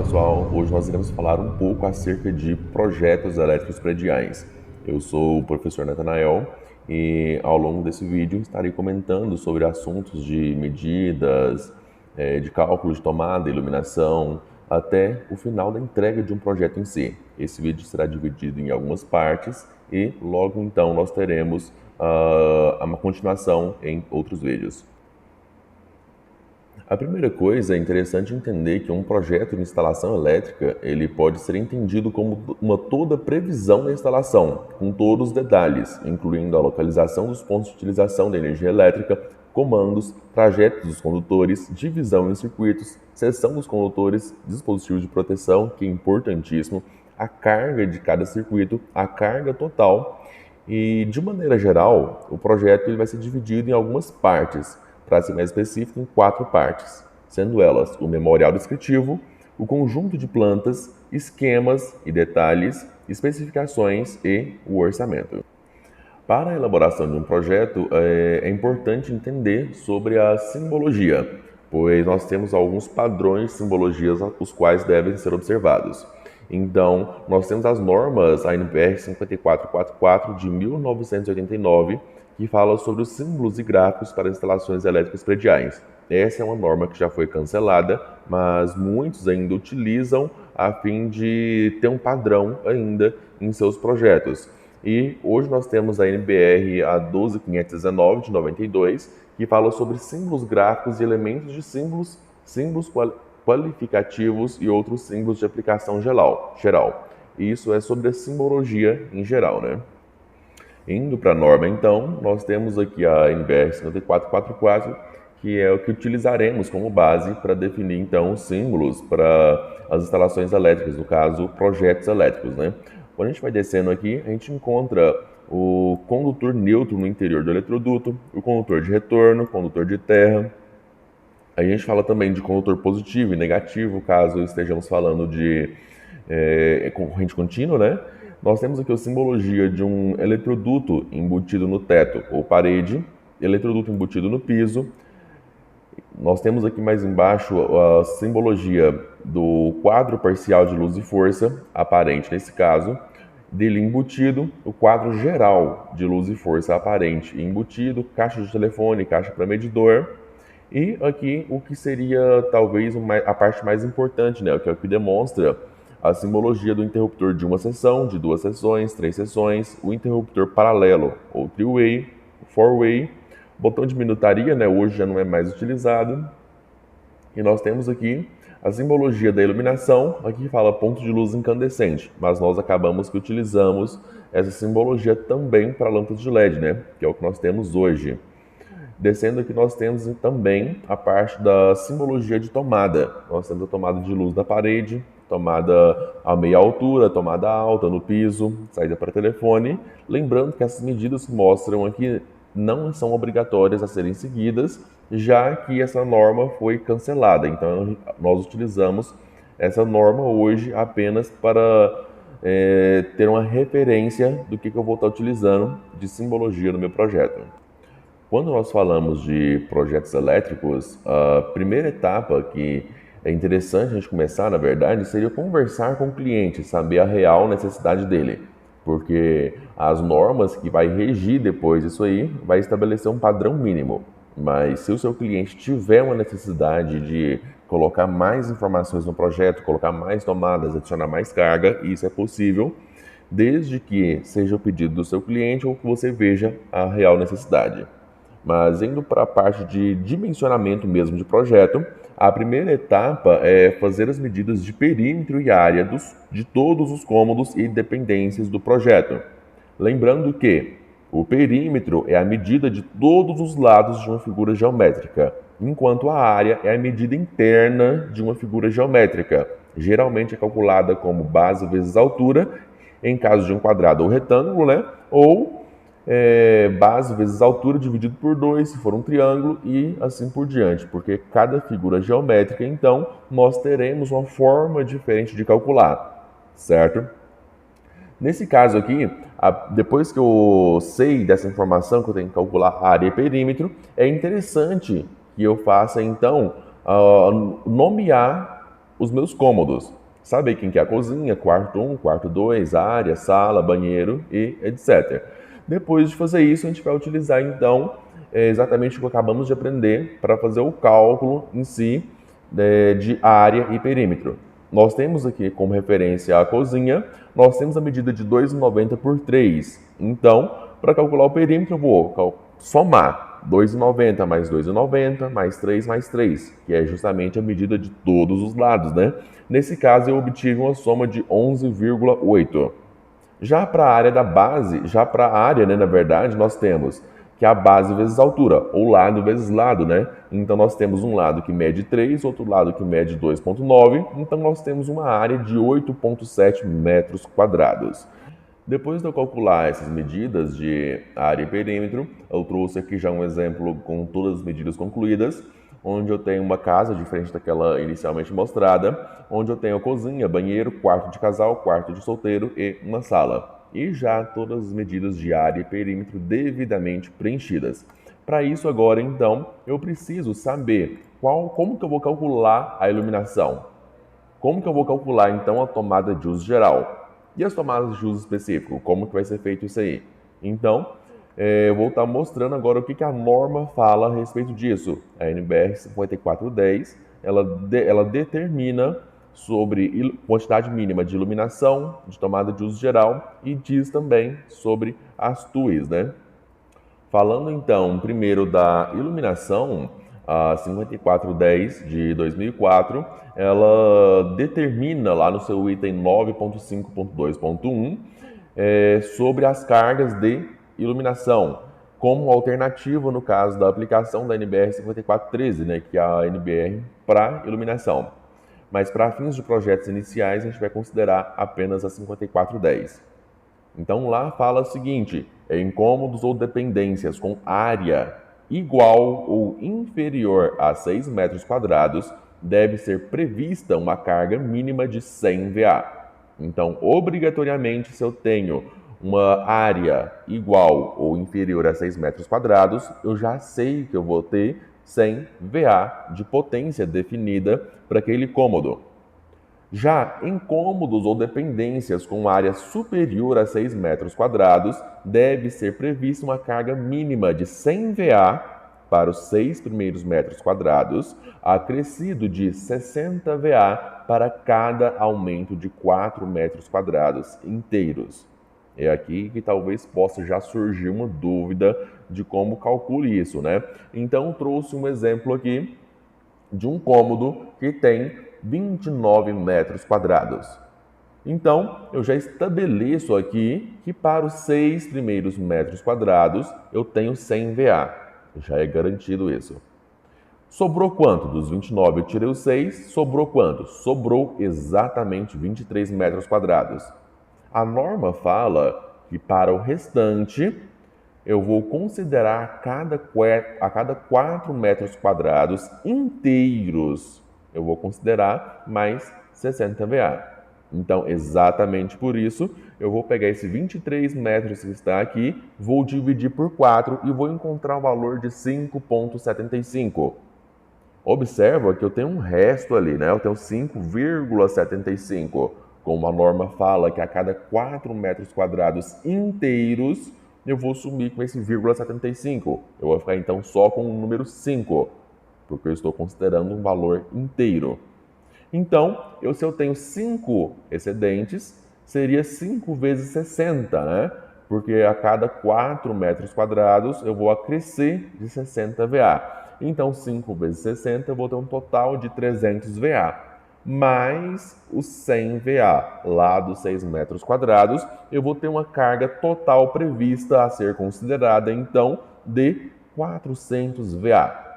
pessoal, hoje nós iremos falar um pouco acerca de projetos elétricos prediais. Eu sou o professor Natanael e ao longo desse vídeo estarei comentando sobre assuntos de medidas, de cálculo de tomada, iluminação, até o final da entrega de um projeto em si. Esse vídeo será dividido em algumas partes e logo então nós teremos uma continuação em outros vídeos. A primeira coisa é interessante entender que um projeto de instalação elétrica ele pode ser entendido como uma toda previsão da instalação, com todos os detalhes, incluindo a localização dos pontos de utilização da energia elétrica, comandos, trajetos dos condutores, divisão em circuitos, seção dos condutores, dispositivos de proteção, que é importantíssimo, a carga de cada circuito, a carga total. E, de maneira geral, o projeto ele vai ser dividido em algumas partes, para ser mais específico, em 4 partes, sendo elas o memorial descritivo, o conjunto de plantas, esquemas e detalhes, especificações e o orçamento. Para a elaboração de um projeto, é importante entender sobre a simbologia, pois nós temos alguns padrões de simbologias os quais devem ser observados. Então, nós temos as normas ANPR 5444 de 1989, que fala sobre os símbolos e gráficos para instalações elétricas prediais. Essa é uma norma que já foi cancelada, mas muitos ainda utilizam a fim de ter um padrão ainda em seus projetos. E hoje nós temos a NBR a 12519 de 92, que fala sobre símbolos gráficos e elementos de símbolos, qualificativos e outros símbolos de aplicação geral. E isso é sobre a simbologia em geral, né? Indo para a norma, então, nós temos aqui a NBR 5444, que é o que utilizaremos como base para definir, então, os símbolos para as instalações elétricas, no caso, projetos elétricos, né? Quando a gente vai descendo aqui, a gente encontra o condutor neutro no interior do eletroduto, o condutor de retorno, condutor de terra. A gente fala também de condutor positivo e negativo, caso estejamos falando de corrente contínua, né? Nós temos aqui a simbologia de um eletroduto embutido no teto ou parede, eletroduto embutido no piso. Nós temos aqui mais embaixo a simbologia do quadro parcial de luz e força, aparente nesse caso, dele embutido, o quadro geral de luz e força aparente embutido, caixa de telefone, caixa para medidor. E aqui o que seria talvez a parte mais importante, né? Que é o que demonstra a simbologia do interruptor de uma seção, de 2 seções, 3 seções, o interruptor paralelo ou three-way, four-way, botão de minutaria, né? Hoje já não é mais utilizado. E nós temos aqui a simbologia da iluminação, aqui fala ponto de luz incandescente, mas nós acabamos que utilizamos essa simbologia também para lâmpadas de LED, né? Que é o que nós temos hoje. Descendo aqui nós temos também a parte da simbologia de tomada. Nós temos a tomada de luz da parede, tomada a meia altura, tomada alta no piso, saída para telefone. Lembrando que essas medidas que mostram aqui não são obrigatórias a serem seguidas, já que essa norma foi cancelada. Então nós utilizamos essa norma hoje apenas para ter uma referência do que eu vou estar utilizando de simbologia no meu projeto. Quando nós falamos de projetos elétricos, a primeira etapa que é interessante a gente começar, na verdade, seria conversar com o cliente, saber a real necessidade dele. Porque as normas que vai regir depois isso aí vai estabelecer um padrão mínimo. Mas se o seu cliente tiver uma necessidade de colocar mais informações no projeto, colocar mais tomadas, adicionar mais carga, isso é possível, desde que seja o pedido do seu cliente ou que você veja a real necessidade. Mas indo para a parte de dimensionamento mesmo de projeto, a primeira etapa é fazer as medidas de perímetro e área de todos os cômodos e dependências do projeto. Lembrando que o perímetro é a medida de todos os lados de uma figura geométrica, enquanto a área é a medida interna de uma figura geométrica. Geralmente é calculada como base vezes altura, em caso de um quadrado ou retângulo, né? Ou base vezes altura dividido por 2, se for um triângulo, e assim por diante, porque cada figura geométrica, então, nós teremos uma forma diferente de calcular, certo? Nesse caso aqui, depois que eu sei dessa informação, que eu tenho que calcular área e perímetro, é interessante que eu faça, então, nomear os meus cômodos. Saber quem que é a cozinha, quarto 1, quarto 2, área, sala, banheiro e etc. Depois de fazer isso, a gente vai utilizar então exatamente o que acabamos de aprender para fazer o cálculo em si de área e perímetro. Nós temos aqui como referência a cozinha, nós temos a medida de 2,90 por 3. Então, para calcular o perímetro, eu vou somar 2,90 mais 2,90 mais 3 mais 3, que é justamente a medida de todos os lados, né? Nesse caso, eu obtive uma soma de 11,8. Já para a área da base, já para a área, né, na verdade, nós temos que a base vezes a altura, ou lado vezes lado, né? Então nós temos um lado que mede 3, outro lado que mede 2,9, então nós temos uma área de 8,7 metros quadrados. Depois de eu calcular essas medidas de área e perímetro, eu trouxe aqui já um exemplo com todas as medidas concluídas, onde eu tenho uma casa diferente daquela inicialmente mostrada, onde eu tenho a cozinha, banheiro, quarto de casal, quarto de solteiro e uma sala. E já todas as medidas de área e perímetro devidamente preenchidas. Para isso agora, então, eu preciso saber como que eu vou calcular a iluminação. Como que eu vou calcular, então, a tomada de uso geral? E as tomadas de uso específico? Como que vai ser feito isso aí? Então, eu vou estar mostrando agora o que a norma fala a respeito disso. A NBR 5410, ela determina sobre quantidade mínima de iluminação, de tomada de uso geral e diz também sobre as TUIs, né? Falando então primeiro da iluminação, a 5410 de 2004, ela determina lá no seu item 9.5.2.1 sobre as cargas de iluminação, como alternativa no caso da aplicação da NBR 5413, né, que é a NBR para iluminação. Mas para fins de projetos iniciais, a gente vai considerar apenas a 5410. Então lá fala o seguinte: em cômodos ou dependências com área igual ou inferior a 6 metros quadrados, deve ser prevista uma carga mínima de 100 VA. Então, obrigatoriamente, se eu tenho uma área igual ou inferior a 6 metros quadrados, eu já sei que eu vou ter 100 VA de potência definida para aquele cômodo. Já em cômodos ou dependências com área superior a 6 metros quadrados, deve ser prevista uma carga mínima de 100 VA para os 6 primeiros metros quadrados, acrescido de 60 VA para cada aumento de 4 metros quadrados inteiros. É aqui que talvez possa já surgir uma dúvida de como calcule isso, né? Então, trouxe um exemplo aqui de um cômodo que tem 29 metros quadrados. Então, eu já estabeleço aqui que para os 6 primeiros metros quadrados eu tenho 100 VA. Já é garantido isso. Sobrou quanto? Dos 29 eu tirei os 6, sobrou quanto? Sobrou exatamente 23 metros quadrados. A norma fala que para o restante eu vou considerar a cada 4 metros quadrados inteiros, eu vou considerar mais 60 VA. Então, exatamente por isso, eu vou pegar esse 23 metros que está aqui, vou dividir por 4 e vou encontrar o valor de 5,75. Observa que eu tenho um resto ali, né? Eu tenho 5,75. Como a norma fala que a cada 4 metros quadrados inteiros, eu vou sumir com esse 0,75. Eu vou ficar então só com o número 5, porque eu estou considerando um valor inteiro. Então, se eu tenho 5 excedentes, seria 5 vezes 60, né? Porque a cada 4 metros quadrados eu vou acrescer de 60 VA. Então, 5 vezes 60, eu vou ter um total de 300 VA. Mais os 100 VA lá dos 6 metros quadrados, eu vou ter uma carga total prevista a ser considerada, então, de 400 VA.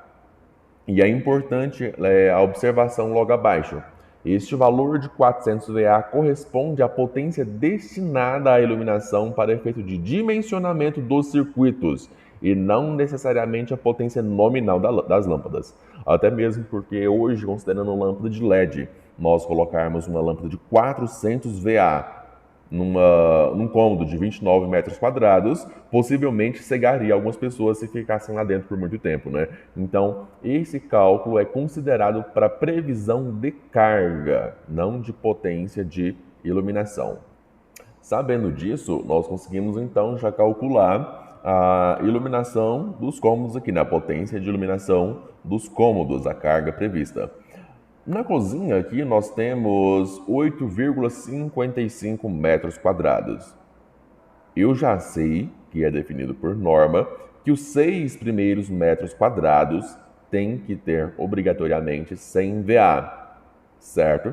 E é importante a observação logo abaixo. Este valor de 400 VA corresponde à potência destinada à iluminação para efeito de dimensionamento dos circuitos e não necessariamente a potência nominal das lâmpadas. Até mesmo porque hoje, considerando lâmpada de LED, nós colocarmos uma lâmpada de 400 VA num cômodo de 29 metros quadrados, possivelmente cegaria algumas pessoas se ficassem lá dentro por muito tempo, né? Então, esse cálculo é considerado para previsão de carga, não de potência de iluminação. Sabendo disso, nós conseguimos então já calcular a iluminação dos cômodos aqui, a potência de iluminação dos cômodos, a carga prevista. Na cozinha aqui nós temos 8,55 metros quadrados. Eu já sei, que é definido por norma, que os 6 primeiros metros quadrados têm que ter obrigatoriamente 100 VA, certo?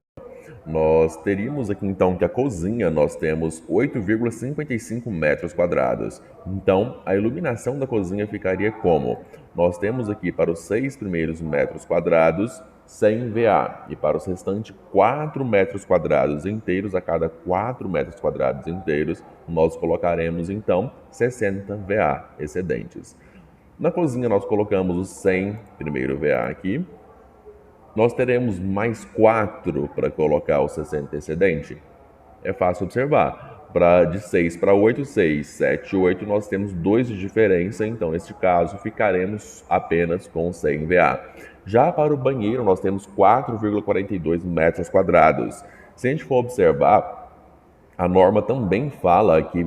Nós teríamos aqui então que a cozinha nós temos 8,55 metros quadrados. Então a iluminação da cozinha ficaria como? Nós temos aqui para os 6 primeiros metros quadrados 100 VA e para os restantes 4 metros quadrados inteiros, a cada 4 metros quadrados inteiros, nós colocaremos então 60 VA excedentes. Na cozinha nós colocamos os 100 primeiro VA aqui. Nós teremos mais 4 para colocar o 60 excedente? É fácil observar. De 6 para 8, 6, 7, 8, nós temos 2 de diferença, então neste caso ficaremos apenas com 100 VA. Já para o banheiro nós temos 4,42 metros quadrados. Se a gente for observar, a norma também fala que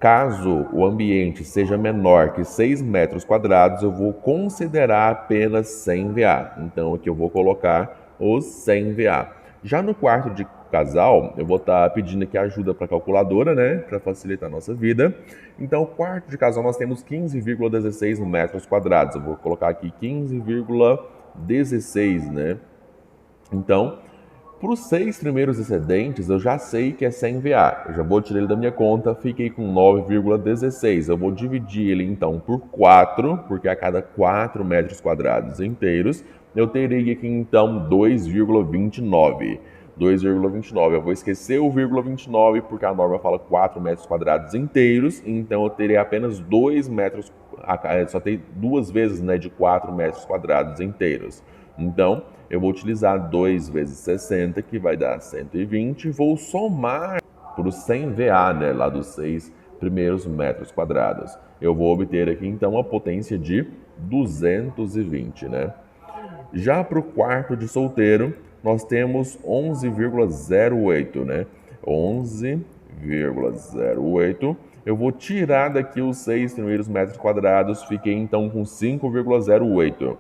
caso o ambiente seja menor que 6 metros quadrados, eu vou considerar apenas 100 VA. Então aqui eu vou colocar os 100 VA. Já no quarto de casal, eu vou estar pedindo aqui ajuda para a calculadora, né, para facilitar a nossa vida. Então, o quarto de casal nós temos 15,16 metros quadrados. Eu vou colocar aqui 15,16, né? Então, para os 6 primeiros excedentes, eu já sei que é 100 VA. Eu já vou tirar ele da minha conta, fiquei com 9,16. Eu vou dividir ele então por 4, porque a cada 4 metros quadrados inteiros, eu teria aqui então 2,29. 2,29. Eu vou esquecer o 0,29 porque a norma fala 4 metros quadrados inteiros, então eu terei apenas 2 metros, só tem 2 vezes, né, de 4 metros quadrados inteiros. Então, eu vou utilizar 2 vezes 60, que vai dar 120, vou somar para os 100 VA, né, lá dos 6 primeiros metros quadrados. Eu vou obter aqui, então, a potência de 220, né? Já para o quarto de solteiro, nós temos 11,08, né? 11,08. Eu vou tirar daqui os 6 primeiros metros quadrados, fiquei então com 5,08.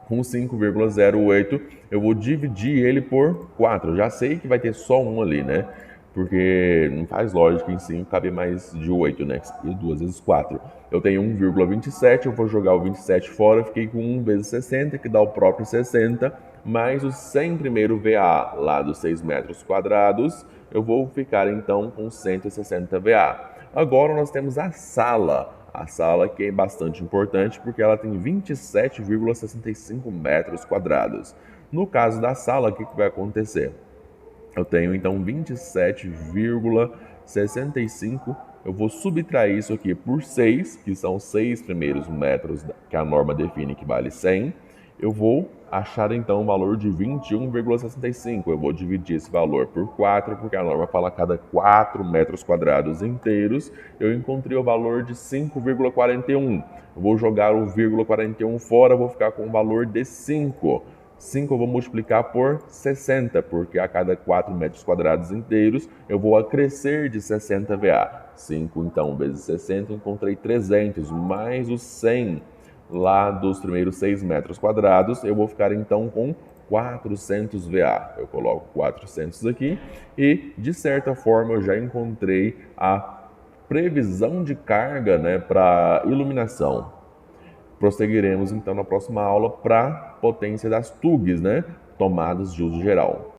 Com 5,08, eu vou dividir ele por 4. Eu já sei que vai ter só um ali, né? Porque não faz lógica em 5 caber mais de 8, né? E 2 vezes 4. Eu tenho 1,27, eu vou jogar o 27 fora, fiquei com 1 vezes 60, que dá o próprio 60, mais os 100 primeiro VA lá dos 6 metros quadrados, eu vou ficar então com 160 VA. Agora nós temos a sala. A sala que é bastante importante porque ela tem 27,65 metros quadrados. No caso da sala, o que vai acontecer? Eu tenho então 27,65. Eu vou subtrair isso aqui por 6, que são 6 primeiros metros que a norma define que vale 100. Eu vou achar então o valor de 21,65. Eu vou dividir esse valor por 4, porque a norma fala a cada 4 metros quadrados inteiros. Eu encontrei o valor de 5,41. Eu vou jogar o 0,41 fora, vou ficar com o valor de 5. 5 eu vou multiplicar por 60, porque a cada 4 metros quadrados inteiros eu vou acrescer de 60 VA. 5 então vezes 60, encontrei 300, mais os 100 lá dos primeiros 6 metros quadrados, eu vou ficar então com 400 VA. Eu coloco 400 aqui e, de certa forma, eu já encontrei a previsão de carga, né, para iluminação. Prosseguiremos então na próxima aula para potência das TUGs, né, tomadas de uso geral.